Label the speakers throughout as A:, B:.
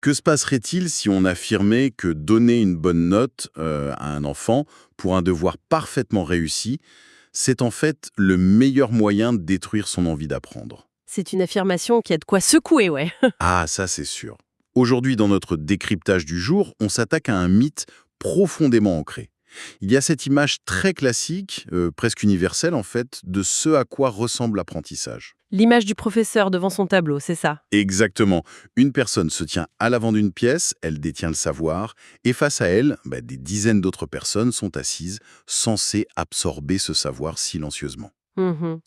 A: Que se passerait-il si on affirmait que donner une bonne note à un enfant pour un devoir parfaitement réussi, c'est en fait le meilleur moyen de détruire son envie d'apprendre?
B: C'est une affirmation qui a de quoi secouer, ouais.
A: Ah, ça c'est sûr. Aujourd'hui, dans notre décryptage du jour, on s'attaque à un mythe profondément ancré. Il y a cette image très classique, presque universelle en fait, de ce à quoi ressemble l'apprentissage.
B: L'image du professeur devant son tableau, c'est ça.
A: Exactement. Une personne se tient à l'avant d'une pièce, elle détient le savoir, et face à elle, des dizaines d'autres personnes sont assises, censées absorber ce savoir silencieusement.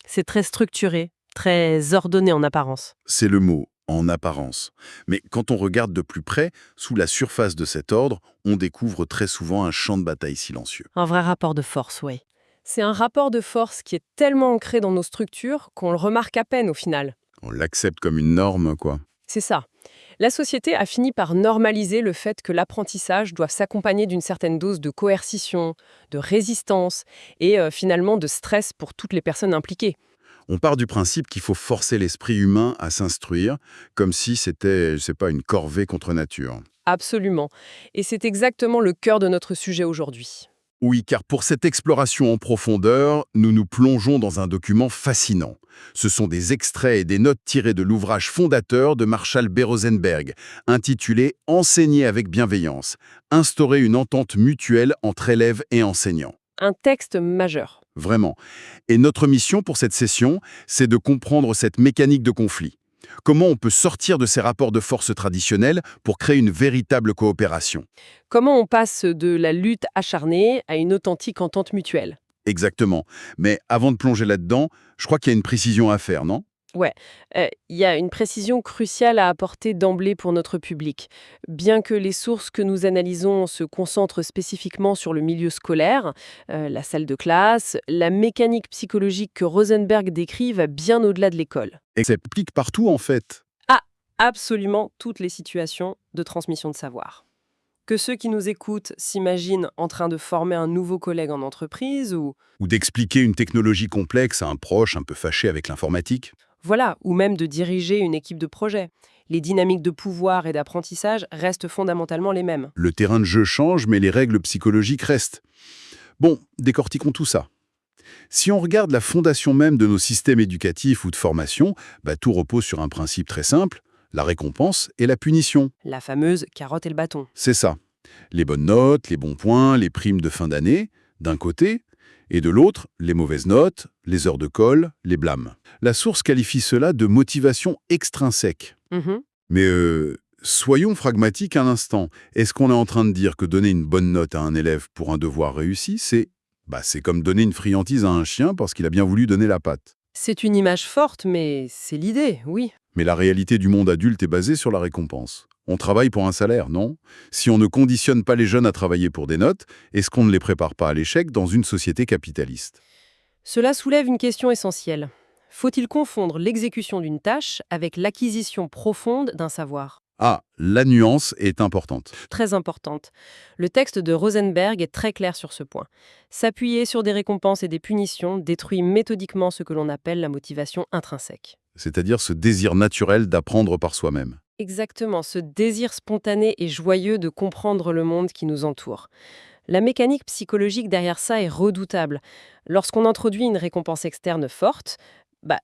B: C'est très structuré, très ordonné en apparence.
A: C'est le mot, en apparence. Mais quand on regarde de plus près, sous la surface de cet ordre, on découvre très souvent un champ de bataille silencieux.
B: Un vrai rapport de force, oui. C'est un rapport de force qui est tellement ancré dans nos structures qu'on le remarque à peine au final.
A: On l'accepte comme une norme, quoi.
B: C'est ça. La société a fini par normaliser le fait que l'apprentissage doit s'accompagner d'une certaine dose de coercition, de résistance et finalement de stress pour toutes les personnes impliquées.
A: On part du principe qu'il faut forcer l'esprit humain à s'instruire, comme si c'était, je sais pas, une corvée contre nature.
B: Absolument. Et c'est exactement le cœur de notre sujet aujourd'hui.
A: Oui, car pour cette exploration en profondeur, nous nous plongeons dans un document fascinant. Ce sont des extraits et des notes tirées de l'ouvrage fondateur de Marshall B. Rosenberg, intitulé « Enseigner avec bienveillance. Instaurer une entente mutuelle entre élèves et enseignants ».
B: Un texte majeur.
A: Vraiment. Et notre mission pour cette session, c'est de comprendre cette mécanique de conflit. Comment on peut sortir de ces rapports de force traditionnels pour créer une véritable coopération?
B: Comment on passe de la lutte acharnée à une authentique entente mutuelle?
A: Exactement. Mais avant de plonger là-dedans, je crois qu'il y a une précision à faire, non?
B: Ouais, il y a une précision cruciale à apporter d'emblée pour notre public. Bien que les sources que nous analysons se concentrent spécifiquement sur le milieu scolaire, la salle de classe, la mécanique psychologique que Rosenberg décrit va bien au-delà de l'école.
A: Et ça s'applique partout, en fait.
B: À absolument toutes les situations de transmission de savoir. Que ceux qui nous écoutent s'imaginent en train de former un nouveau collègue en entreprise ou
A: Ou d'expliquer une technologie complexe à un proche un peu fâché avec l'informatique.
B: voilà, ou même de diriger une équipe de projet. Les dynamiques de pouvoir et d'apprentissage restent fondamentalement les mêmes.
A: Le terrain de jeu change, mais les règles psychologiques restent. Bon, décortiquons tout ça. Si on regarde la fondation même de nos systèmes éducatifs ou de formation, tout repose sur un principe très simple, la récompense et la punition.
B: La fameuse carotte et le bâton.
A: C'est ça. Les bonnes notes, les bons points, les primes de fin d'année, d'un côté, et de l'autre, les mauvaises notes, les heures de colle, les blâmes. La source qualifie cela de motivation extrinsèque.
B: Mhm.
A: Mais soyons pragmatiques un instant. Est-ce qu'on est en train de dire que donner une bonne note à un élève pour un devoir réussi, c'est comme donner une friandise à un chien parce qu'il a bien voulu donner la patte?
B: C'est une image forte, mais c'est l'idée, oui.
A: Mais la réalité du monde adulte est basée sur la récompense. On travaille pour un salaire, non? Si on ne conditionne pas les jeunes à travailler pour des notes, est-ce qu'on ne les prépare pas à l'échec dans une société capitaliste?
B: Cela soulève une question essentielle. Faut-il confondre l'exécution d'une tâche avec l'acquisition profonde d'un savoir?
A: Ah, la nuance est importante.
B: Très importante. Le texte de Rosenberg est très clair sur ce point. S'appuyer sur des récompenses et des punitions détruit méthodiquement ce que l'on appelle la motivation intrinsèque.
A: C'est-à-dire ce désir naturel d'apprendre par soi-même.
B: Exactement, ce désir spontané et joyeux de comprendre le monde qui nous entoure. La mécanique psychologique derrière ça est redoutable. Lorsqu'on introduit une récompense externe forte,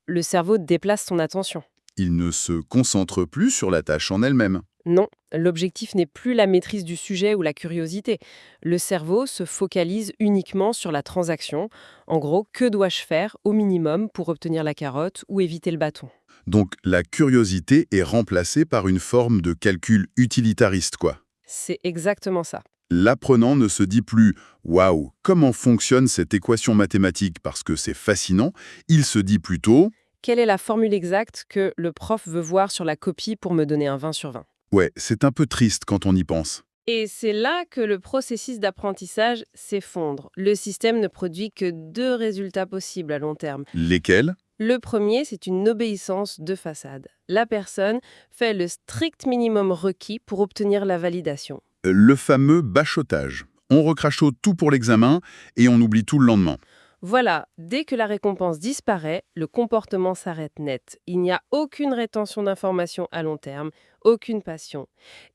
B: le cerveau déplace son attention.
A: Il ne se concentre plus sur la tâche en elle-même.
B: Non, l'objectif n'est plus la maîtrise du sujet ou la curiosité. Le cerveau se focalise uniquement sur la transaction. En gros, que dois-je faire au minimum pour obtenir la carotte ou éviter le bâton?
A: Donc la curiosité est remplacée par une forme de calcul utilitariste, quoi.
B: C'est exactement ça.
A: L'apprenant ne se dit plus « Waouh, comment fonctionne cette équation mathématique parce que c'est fascinant », il se dit plutôt
B: Quelle est la formule exacte que le prof veut voir sur la copie pour me donner un 20 sur 20?
A: « Ouais, c'est un peu triste quand on y pense ».
B: Et c'est là que le processus d'apprentissage s'effondre. Le système ne produit que deux résultats possibles à long terme.
A: Lesquels?
B: Le premier, c'est une obéissance de façade. La personne fait le strict minimum requis pour obtenir la validation.
A: Le fameux bachotage. On recrachote tout pour l'examen et on oublie tout le lendemain.
B: Voilà, dès que la récompense disparaît, le comportement s'arrête net. Il n'y a aucune rétention d'informations à long terme, aucune passion.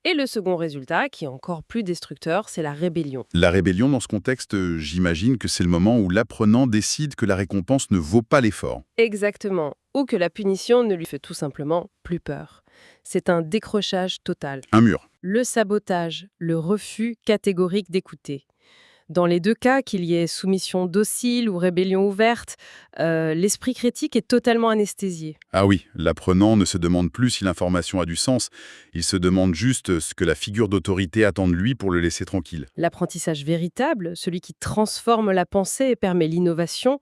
B: Et le second résultat, qui est encore plus destructeur, c'est la rébellion.
A: La rébellion, dans ce contexte, j'imagine que c'est le moment où l'apprenant décide que la récompense ne vaut pas l'effort.
B: Exactement. Ou que la punition ne lui fait tout simplement plus peur. C'est un décrochage total.
A: Un mur.
B: Le sabotage, le refus catégorique d'écouter. Dans les deux cas, qu'il y ait soumission docile ou rébellion ouverte, l'esprit critique est totalement anesthésié.
A: Ah oui, l'apprenant ne se demande plus si l'information a du sens, il se demande juste ce que la figure d'autorité attend de lui pour le laisser tranquille.
B: L'apprentissage véritable, celui qui transforme la pensée et permet l'innovation,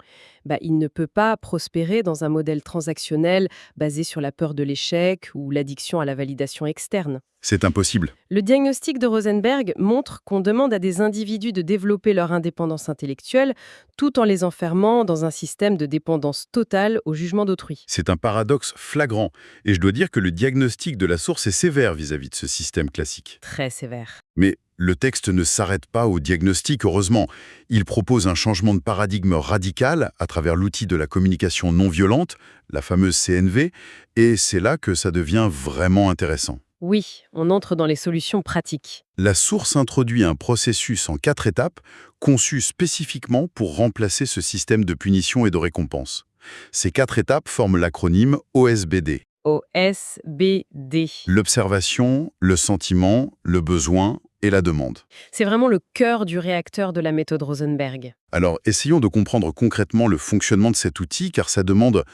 B: il ne peut pas prospérer dans un modèle transactionnel basé sur la peur de l'échec ou l'addiction à la validation externe.
A: C'est impossible.
B: Le diagnostic de Rosenberg montre qu'on demande à des individus de développer leur indépendance intellectuelle tout en les enfermant dans un système de dépendance totale au jugement d'autrui.
A: C'est un paradoxe flagrant, et je dois dire que le diagnostic de la source est sévère vis-à-vis de ce système classique.
B: Très sévère.
A: Mais le texte ne s'arrête pas au diagnostic, heureusement. Il propose un changement de paradigme radical à travers l'outil de la communication non violente, la fameuse CNV, et c'est là que ça devient vraiment intéressant.
B: Oui, on entre dans les solutions pratiques.
A: La source introduit un processus en 4 étapes, conçu spécifiquement pour remplacer ce système de punition et de récompense. Ces 4 étapes forment l'acronyme OSBD.
B: OSBD.
A: L'observation, le sentiment, le besoin et la demande.
B: C'est vraiment le cœur du réacteur de la méthode Rosenberg.
A: Alors, essayons de comprendre concrètement le fonctionnement de cet outil, car ça demande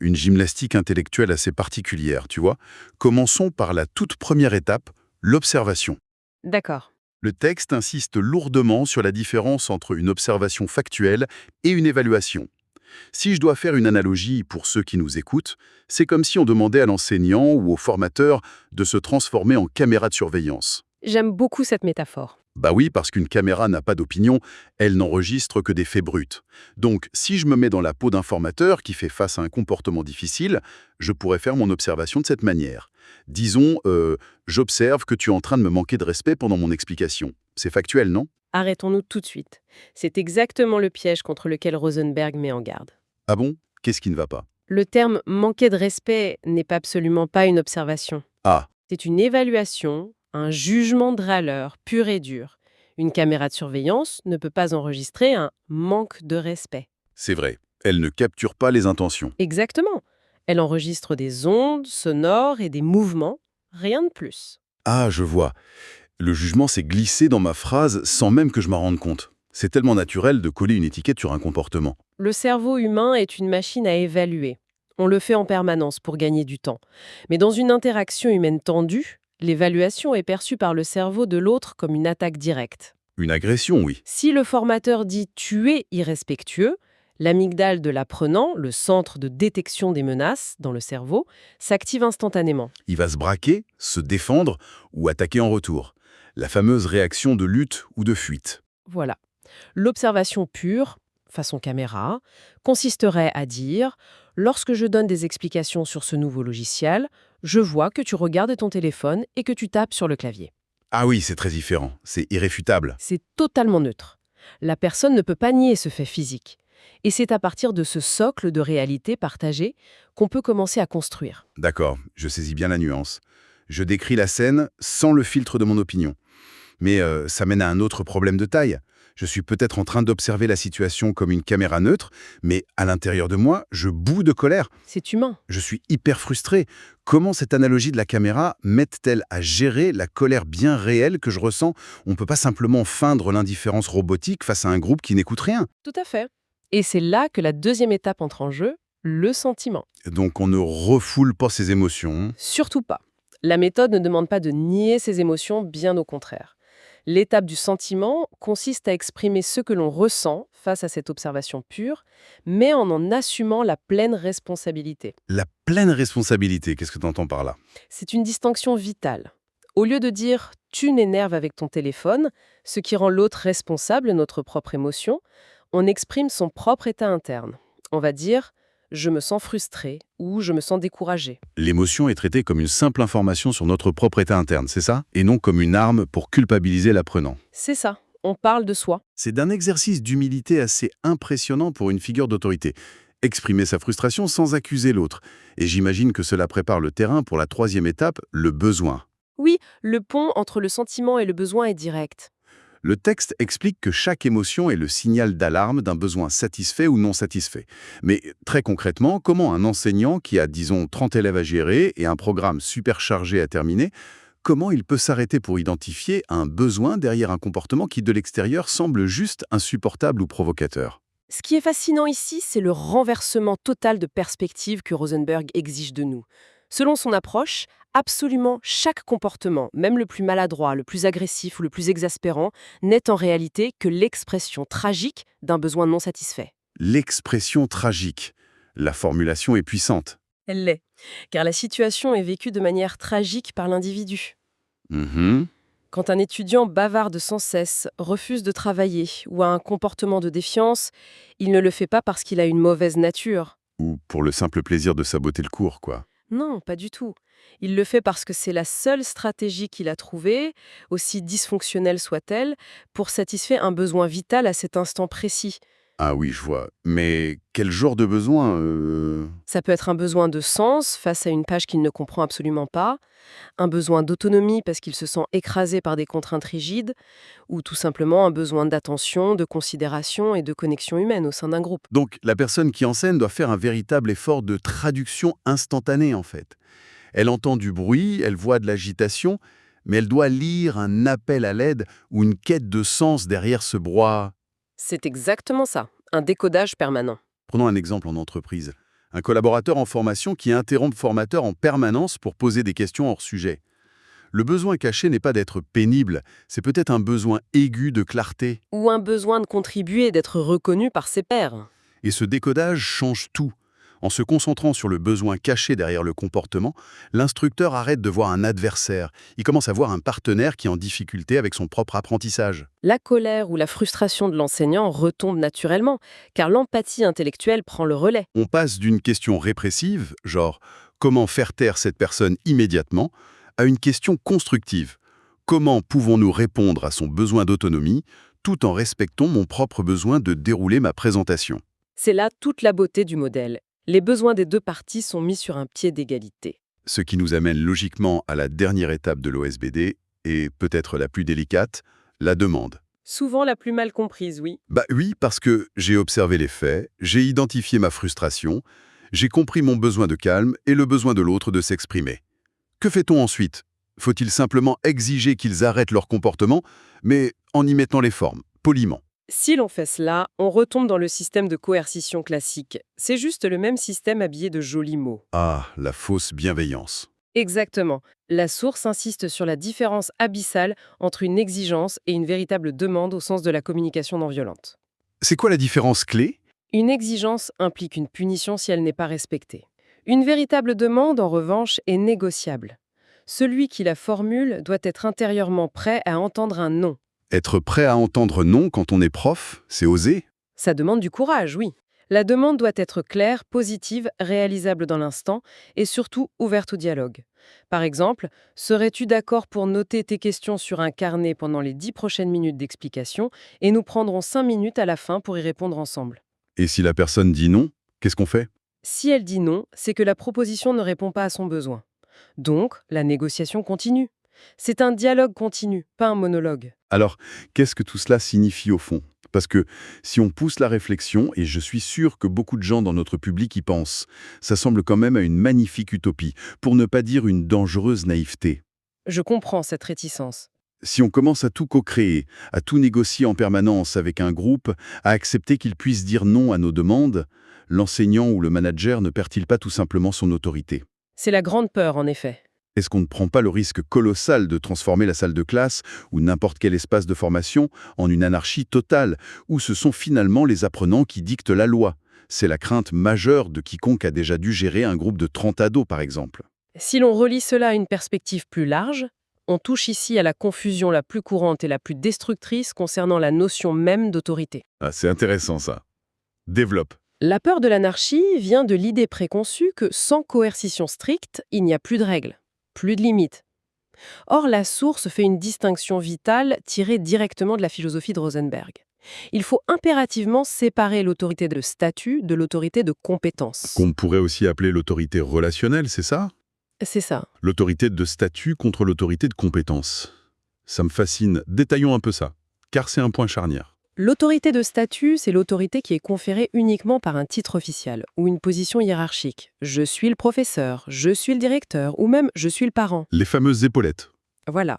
A: une gymnastique intellectuelle assez particulière, tu vois. Commençons par la toute première étape, l'observation.
B: D'accord.
A: Le texte insiste lourdement sur la différence entre une observation factuelle et une évaluation. Si je dois faire une analogie pour ceux qui nous écoutent, c'est comme si on demandait à l'enseignant ou au formateur de se transformer en caméra de surveillance.
B: J'aime beaucoup cette métaphore.
A: Bah oui, parce qu'une caméra n'a pas d'opinion, elle n'enregistre que des faits bruts. Donc, si je me mets dans la peau d'un formateur qui fait face à un comportement difficile, je pourrais faire mon observation de cette manière. Disons, j'observe que tu es en train de me manquer de respect pendant mon explication. C'est factuel, non?
B: Arrêtons-nous tout de suite. C'est exactement le piège contre lequel Rosenberg met en garde.
A: Ah bon? Qu'est-ce qui ne va pas?
B: Le terme manquer de respect n'est absolument pas une observation.
A: Ah,
B: C'est une évaluation, un jugement de valeur pur et dur. Une caméra de surveillance ne peut pas enregistrer un manque de respect.
A: c'est vrai. Elle ne capture pas les intentions.
B: Exactement. Elle enregistre des ondes sonores et des mouvements, rien de plus.
A: Ah, je vois. Le jugement s'est glissé dans ma phrase sans même que je m'en rende compte. C'est tellement naturel de coller une étiquette sur un comportement.
B: Le cerveau humain est une machine à évaluer. On le fait en permanence pour gagner du temps. Mais dans une interaction humaine tendue, l'évaluation est perçue par le cerveau de l'autre comme une attaque directe.
A: Une agression, oui.
B: Si le formateur dit « tu es irrespectueux », l'amygdale de l'apprenant, le centre de détection des menaces dans le cerveau, s'active instantanément.
A: Il va se braquer, se défendre ou attaquer en retour. La fameuse réaction de lutte ou de fuite.
B: Voilà. L'observation pure, façon caméra, consisterait à dire « lorsque je donne des explications sur ce nouveau logiciel, je vois que tu regardes ton téléphone et que tu tapes sur le clavier. »
A: Ah oui, c'est très différent. C'est irréfutable.
B: C'est totalement neutre. La personne ne peut pas nier ce fait physique. Et c'est à partir de ce socle de réalité partagée qu'on peut commencer à construire.
A: D'accord, je saisis bien la nuance. Je décris la scène sans le filtre de mon opinion. Mais ça mène à un autre problème de taille. Je suis peut-être en train d'observer la situation comme une caméra neutre, mais à l'intérieur de moi, je boue de colère.
B: C'est humain.
A: Je suis hyper frustré. Comment cette analogie de la caméra m'aide-t-elle à gérer la colère bien réelle que je ressens? On ne peut pas simplement feindre l'indifférence robotique face à un groupe qui n'écoute rien.
B: Tout à fait. Et c'est là que la deuxième étape entre en jeu, le sentiment.
A: Donc on ne refoule pas ses émotions.
B: Surtout pas. La méthode ne demande pas de nier ses émotions, bien au contraire. L'étape du sentiment consiste à exprimer ce que l'on ressent face à cette observation pure, mais en assumant la pleine responsabilité.
A: La pleine responsabilité, qu'est-ce que tu entends par là?
B: C'est une distinction vitale. Au lieu de dire « tu n'énerves avec ton téléphone », ce qui rend l'autre responsable de notre propre émotion, on exprime son propre état interne. On va dire « je me sens frustré » ou « je me sens découragé ».
A: L'émotion est traitée comme une simple information sur notre propre état interne, c'est ça? Et non comme une arme pour culpabiliser l'apprenant.
B: C'est ça. on parle de soi.
A: C'est d'un exercice d'humilité assez impressionnant pour une figure d'autorité. Exprimer sa frustration sans accuser l'autre. Et j'imagine que cela prépare le terrain pour la troisième étape, le besoin.
B: Oui, le pont entre le sentiment et le besoin est direct.
A: Le texte explique que chaque émotion est le signal d'alarme d'un besoin satisfait ou non satisfait. Mais très concrètement, comment un enseignant qui a, disons, 30 élèves à gérer et un programme superchargé à terminer, comment il peut s'arrêter pour identifier un besoin derrière un comportement qui, de l'extérieur, semble juste insupportable ou provocateur?
B: Ce qui est fascinant ici, c'est le renversement total de perspective que Rosenberg exige de nous. Selon son approche, absolument chaque comportement, même le plus maladroit, le plus agressif ou le plus exaspérant, n'est en réalité que l'expression tragique d'un besoin non satisfait.
A: L'expression tragique. La formulation est puissante.
B: Elle l'est, car la situation est vécue de manière tragique par l'individu.
A: Mhm.
B: Quand un étudiant bavarde sans cesse, refuse de travailler ou a un comportement de défiance, il ne le fait pas parce qu'il a une mauvaise nature.
A: Ou pour le simple plaisir de saboter le cours, quoi.
B: Non, pas du tout. Il le fait parce que c'est la seule stratégie qu'il a trouvée, aussi dysfonctionnelle soit-elle, pour satisfaire un besoin vital à cet instant précis.
A: Ah oui, je vois. Mais quel genre de besoin
B: Ça peut être un besoin de sens face à une page qu'il ne comprend absolument pas, un besoin d'autonomie parce qu'il se sent écrasé par des contraintes rigides, ou tout simplement un besoin d'attention, de considération et de connexion humaine au sein d'un groupe.
A: Donc, la personne qui enseigne doit faire un véritable effort de traduction instantanée, en fait. Elle entend du bruit, elle voit de l'agitation, mais elle doit lire un appel à l'aide ou une quête de sens derrière ce brouhaha.
B: C'est exactement ça, un décodage permanent.
A: Prenons un exemple en entreprise. Un collaborateur en formation qui interrompt le formateur en permanence pour poser des questions hors sujet. Le besoin caché n'est pas d'être pénible, c'est peut-être un besoin aigu de clarté.
B: Ou un besoin de contribuer, d'être reconnu par ses pairs.
A: Et ce décodage change tout. En se concentrant sur le besoin caché derrière le comportement, l'instructeur arrête de voir un adversaire. Il commence à voir un partenaire qui est en difficulté avec son propre apprentissage.
B: La colère ou la frustration de l'enseignant retombe naturellement, car l'empathie intellectuelle prend le relais.
A: On passe d'une question répressive, genre « comment faire taire cette personne immédiatement ?», à une question constructive. Comment pouvons-nous répondre à son besoin d'autonomie tout en respectant mon propre besoin de dérouler ma présentation?
B: C'est là toute la beauté du modèle. Les besoins des deux parties sont mis sur un pied d'égalité.
A: Ce qui nous amène logiquement à la dernière étape de l'OSBD, et peut-être la plus délicate, la demande.
B: Souvent la plus mal comprise, oui.
A: Bah oui, parce que j'ai observé les faits, j'ai identifié ma frustration, j'ai compris mon besoin de calme et le besoin de l'autre de s'exprimer. Que fait-on ensuite? Faut-il simplement exiger qu'ils arrêtent leur comportement, mais en y mettant les formes, poliment?
B: Si l'on fait cela, on retombe dans le système de coercition classique. C'est juste le même système habillé de jolis mots.
A: Ah, la fausse bienveillance.
B: Exactement. La source insiste sur la différence abyssale entre une exigence et une véritable demande au sens de la communication non violente.
A: C'est quoi la différence clé?
B: Une exigence implique une punition si elle n'est pas respectée. Une véritable demande, en revanche, est négociable. Celui qui la formule doit être intérieurement prêt à entendre un non.
A: Être prêt à entendre non quand on est prof, c'est oser?
B: Ça demande du courage, oui. La demande doit être claire, positive, réalisable dans l'instant et surtout ouverte au dialogue. Par exemple, serais-tu d'accord pour noter tes questions sur un carnet pendant les 10 prochaines minutes d'explication et nous prendrons 5 minutes à la fin pour y répondre ensemble?
A: Et si la personne dit non, qu'est-ce qu'on fait?
B: Si elle dit non, c'est que la proposition ne répond pas à son besoin. Donc, la négociation continue. C'est un dialogue continu, pas un monologue.
A: Alors, qu'est-ce que tout cela signifie au fond? Parce que si on pousse la réflexion, et je suis sûr que beaucoup de gens dans notre public y pensent, ça semble quand même à une magnifique utopie, pour ne pas dire une dangereuse naïveté.
B: Je comprends cette réticence.
A: Si on commence à tout co-créer, à tout négocier en permanence avec un groupe, à accepter qu'il puisse dire non à nos demandes, l'enseignant ou le manager ne perd-il pas tout simplement son autorité?
B: C'est la grande peur, en effet.
A: Est-ce qu'on ne prend pas le risque colossal de transformer la salle de classe ou n'importe quel espace de formation en une anarchie totale, où ce sont finalement les apprenants qui dictent la loi? C'est la crainte majeure de quiconque a déjà dû gérer un groupe de 30 ados, par exemple.
B: Si l'on relie cela à une perspective plus large, on touche ici à la confusion la plus courante et la plus destructrice concernant la notion même d'autorité.
A: Ah, c'est intéressant ça. Développe.
B: La peur de l'anarchie vient de l'idée préconçue que sans coercition stricte, il n'y a plus de règles, plus de limites. Or, la source fait une distinction vitale tirée directement de la philosophie de Rosenberg. Il faut impérativement séparer l'autorité de statut de l'autorité de compétence.
A: Qu'on pourrait aussi appeler l'autorité relationnelle, c'est ça?
B: C'est ça.
A: L'autorité de statut contre l'autorité de compétence. Ça me fascine. Détaillons un peu ça, car c'est un point charnière.
B: L'autorité de statut, c'est l'autorité qui est conférée uniquement par un titre officiel ou une position hiérarchique. Je suis le professeur, je suis le directeur ou même je suis le parent.
A: Les fameuses épaulettes.
B: Voilà.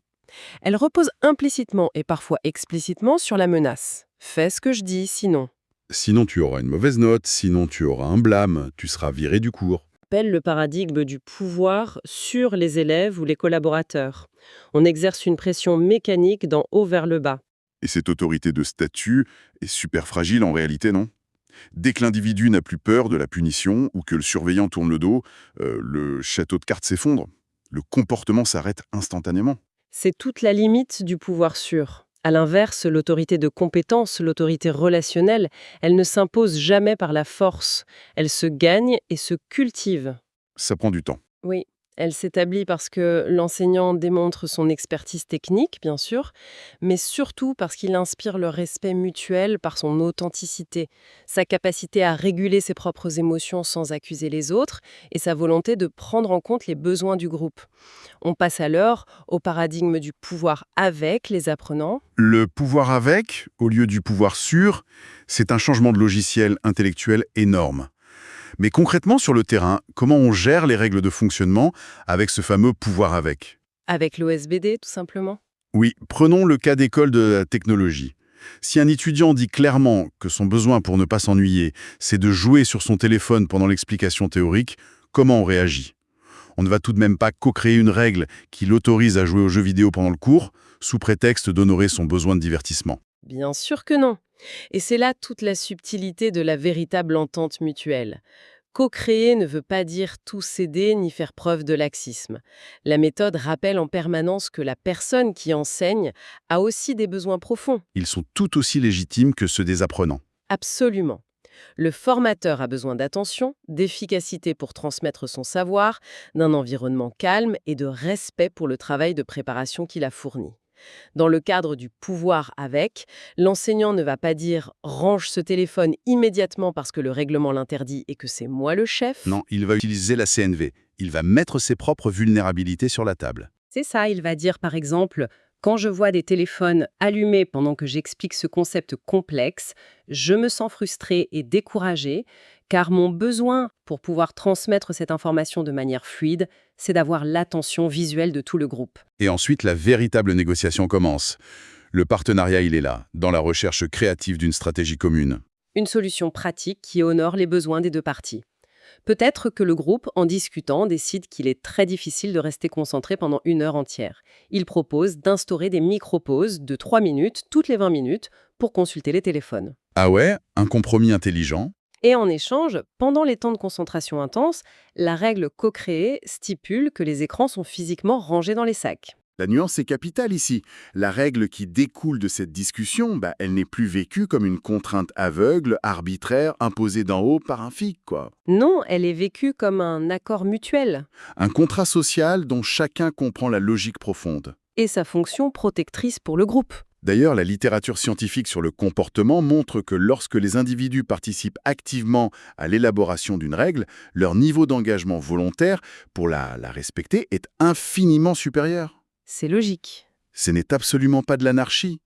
B: Elle repose implicitement et parfois explicitement sur la menace. Fais ce que je dis, sinon.
A: Sinon tu auras une mauvaise note, sinon tu auras un blâme, tu seras viré du cours.
B: Appelle le paradigme du pouvoir sur les élèves ou les collaborateurs. On exerce une pression mécanique d'en haut vers le bas.
A: Et cette autorité de statut est super fragile en réalité, non? Dès que l'individu n'a plus peur de la punition ou que le surveillant tourne le dos, le château de cartes s'effondre. Le comportement s'arrête instantanément.
B: C'est toute la limite du pouvoir sûr. À l'inverse, l'autorité de compétence, l'autorité relationnelle, elle ne s'impose jamais par la force. Elle se gagne et se cultive.
A: Ça prend du temps.
B: Oui, elle s'établit parce que l'enseignant démontre son expertise technique, bien sûr, mais surtout parce qu'il inspire le respect mutuel par son authenticité, sa capacité à réguler ses propres émotions sans accuser les autres et sa volonté de prendre en compte les besoins du groupe. On passe alors au paradigme du pouvoir avec les apprenants.
A: Le pouvoir avec, au lieu du pouvoir sur, c'est un changement de logiciel intellectuel énorme. Mais concrètement, sur le terrain, comment on gère les règles de fonctionnement avec ce fameux pouvoir avec?
B: Avec l'OSBD, tout simplement.
A: Oui, prenons le cas d'école de la technologie. Si un étudiant dit clairement que son besoin pour ne pas s'ennuyer, c'est de jouer sur son téléphone pendant l'explication théorique, comment on réagit? On ne va tout de même pas co-créer une règle qui l'autorise à jouer aux jeux vidéo pendant le cours, sous prétexte d'honorer son besoin de divertissement.
B: Bien sûr que non. Et c'est là toute la subtilité de la véritable entente mutuelle. Co-créer ne veut pas dire tout céder ni faire preuve de laxisme. La méthode rappelle en permanence que la personne qui enseigne a aussi des besoins profonds.
A: Ils sont tout aussi légitimes que ceux des apprenants.
B: Absolument. Le formateur a besoin d'attention, d'efficacité pour transmettre son savoir, d'un environnement calme et de respect pour le travail de préparation qu'il a fourni. Dans le cadre du pouvoir avec, l'enseignant ne va pas dire « range ce téléphone immédiatement parce que le règlement l'interdit et que c'est moi le chef ».
A: Non, il va utiliser la CNV. Il va mettre ses propres vulnérabilités sur la table.
B: C'est ça, il va dire par exemple « quand je vois des téléphones allumés pendant que j'explique ce concept complexe, je me sens frustré et découragé car mon besoin pour pouvoir transmettre cette information de manière fluide, c'est d'avoir l'attention visuelle de tout le groupe. »
A: Et ensuite, la véritable négociation commence. Le partenariat, il est là, dans la recherche créative d'une stratégie commune.
B: Une solution pratique qui honore les besoins des deux parties. Peut-être que le groupe, en discutant, décide qu'il est très difficile de rester concentré pendant 1 heure entière. Il propose d'instaurer des micro-pauses de 3 minutes toutes les 20 minutes pour consulter les téléphones.
A: Ah ouais, un compromis intelligent.
B: Et en échange, pendant les temps de concentration intense, la règle co-créée stipule que les écrans sont physiquement rangés dans les sacs.
A: La nuance est capitale ici. La règle qui découle de cette discussion, elle n'est plus vécue comme une contrainte aveugle, arbitraire, imposée d'en haut par un flic, quoi.
B: Non, elle est vécue comme un accord mutuel
A: Un contrat social dont chacun comprend la logique profonde.
B: et sa fonction protectrice pour le groupe.
A: D'ailleurs, la littérature scientifique sur le comportement montre que lorsque les individus participent activement à l'élaboration d'une règle, leur niveau d'engagement volontaire pour la respecter est infiniment supérieur.
B: C'est logique.
A: Ce n'est absolument pas de l'anarchie.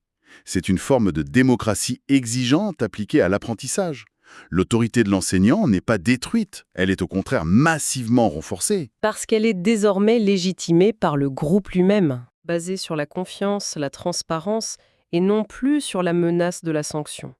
A: C'est une forme de démocratie exigeante appliquée à l'apprentissage. L'autorité de l'enseignant n'est pas détruite, elle est au contraire massivement renforcée.
B: Parce qu'elle est désormais légitimée par le groupe lui-même, basée sur la confiance, la transparence et non plus sur la menace de la sanction.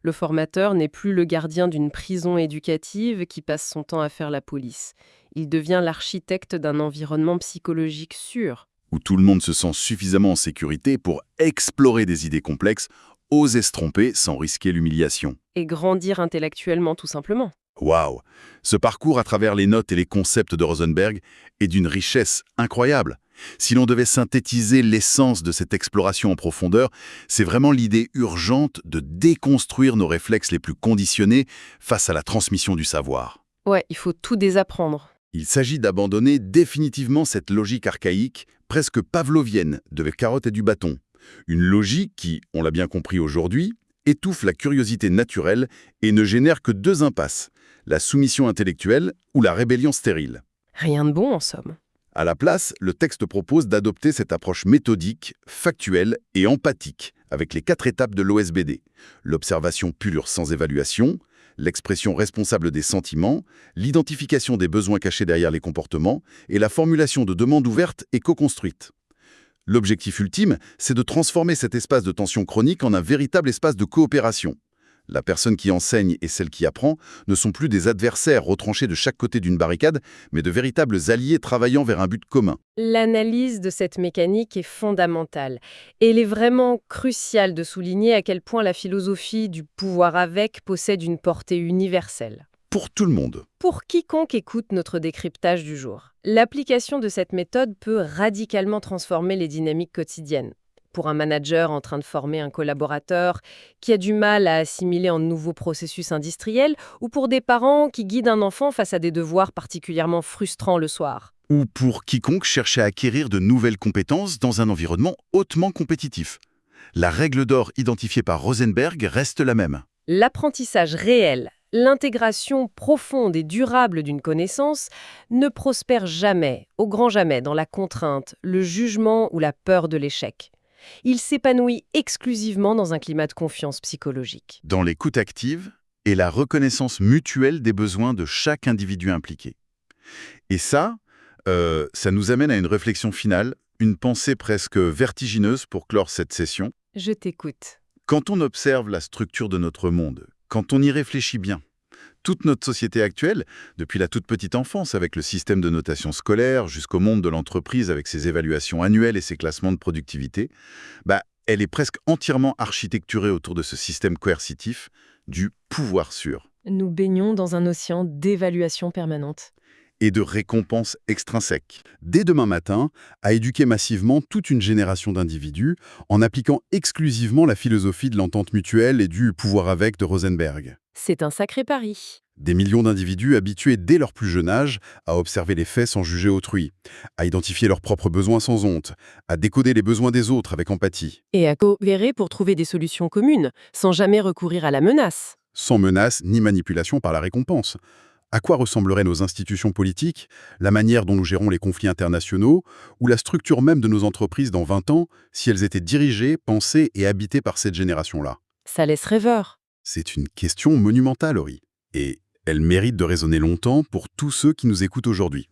B: Le formateur n'est plus le gardien d'une prison éducative qui passe son temps à faire la police. Il devient l'architecte d'un environnement psychologique sûr.
A: Où tout le monde se sent suffisamment en sécurité pour explorer des idées complexes, oser se tromper sans risquer l'humiliation.
B: Et grandir intellectuellement tout simplement.
A: Waouh! Ce parcours à travers les notes et les concepts de Rosenberg est d'une richesse incroyable. Si l'on devait synthétiser l'essence de cette exploration en profondeur, c'est vraiment l'idée urgente de déconstruire nos réflexes les plus conditionnés face à la transmission du savoir.
B: Ouais, il faut tout désapprendre.
A: Il s'agit d'abandonner définitivement cette logique archaïque presque pavlovienne, de la carotte et du bâton. Une logique qui, on l'a bien compris aujourd'hui, étouffe la curiosité naturelle et ne génère que deux impasses, la soumission intellectuelle ou la rébellion stérile.
B: Rien de bon en somme.
A: À la place, le texte propose d'adopter cette approche méthodique, factuelle et empathique, avec les 4 étapes de l'OSBD. L'observation pure sans évaluation, l'expression responsable des sentiments, l'identification des besoins cachés derrière les comportements et la formulation de demandes ouvertes et co-construites. L'objectif ultime, c'est de transformer cet espace de tension chronique en un véritable espace de coopération. La personne qui enseigne et celle qui apprend ne sont plus des adversaires retranchés de chaque côté d'une barricade, mais de véritables alliés travaillant vers un but commun.
B: L'analyse de cette mécanique est fondamentale. Et il est vraiment crucial de souligner à quel point la philosophie du pouvoir avec possède une portée universelle.
A: Pour tout le monde.
B: Pour quiconque écoute notre décryptage du jour, l'application de cette méthode peut radicalement transformer les dynamiques quotidiennes. Pour un manager en train de former un collaborateur qui a du mal à assimiler un nouveau processus industriel, ou pour des parents qui guident un enfant face à des devoirs particulièrement frustrants le soir.
A: Ou pour quiconque cherche à acquérir de nouvelles compétences dans un environnement hautement compétitif. La règle d'or identifiée par Rosenberg reste la même.
B: L'apprentissage réel, l'intégration profonde et durable d'une connaissance ne prospère jamais, au grand jamais, dans la contrainte, le jugement ou la peur de l'échec. Il s'épanouit exclusivement dans un climat de confiance psychologique.
A: Dans l'écoute active et la reconnaissance mutuelle des besoins de chaque individu impliqué. Et ça nous amène à une réflexion finale, une pensée presque vertigineuse pour clore cette session.
B: Je t'écoute.
A: Quand on observe la structure de notre monde, quand on y réfléchit bien, toute notre société actuelle, depuis la toute petite enfance avec le système de notation scolaire jusqu'au monde de l'entreprise avec ses évaluations annuelles et ses classements de productivité, elle est presque entièrement architecturée autour de ce système coercitif du pouvoir sûr
B: Nous baignons dans un océan d'évaluation permanente.
A: et de récompenses extrinsèques. Dès demain matin, à éduquer massivement toute une génération d'individus en appliquant exclusivement la philosophie de l'entente mutuelle et du pouvoir avec de Rosenberg.
B: C'est un sacré pari.
A: Des millions d'individus habitués dès leur plus jeune âge à observer les faits sans juger autrui, à identifier leurs propres besoins sans honte, à décoder les besoins des autres avec empathie,
B: Et à coopérer pour trouver des solutions communes, sans jamais recourir à la menace.
A: sans menace ni manipulation par la récompense. À quoi ressembleraient nos institutions politiques, la manière dont nous gérons les conflits internationaux, ou la structure même de nos entreprises dans 20 ans, si elles étaient dirigées, pensées et habitées par cette génération-là?
B: Ça laisse rêveur.
A: C'est une question monumentale, Ori. Et elle mérite de résonner longtemps pour tous ceux qui nous écoutent aujourd'hui.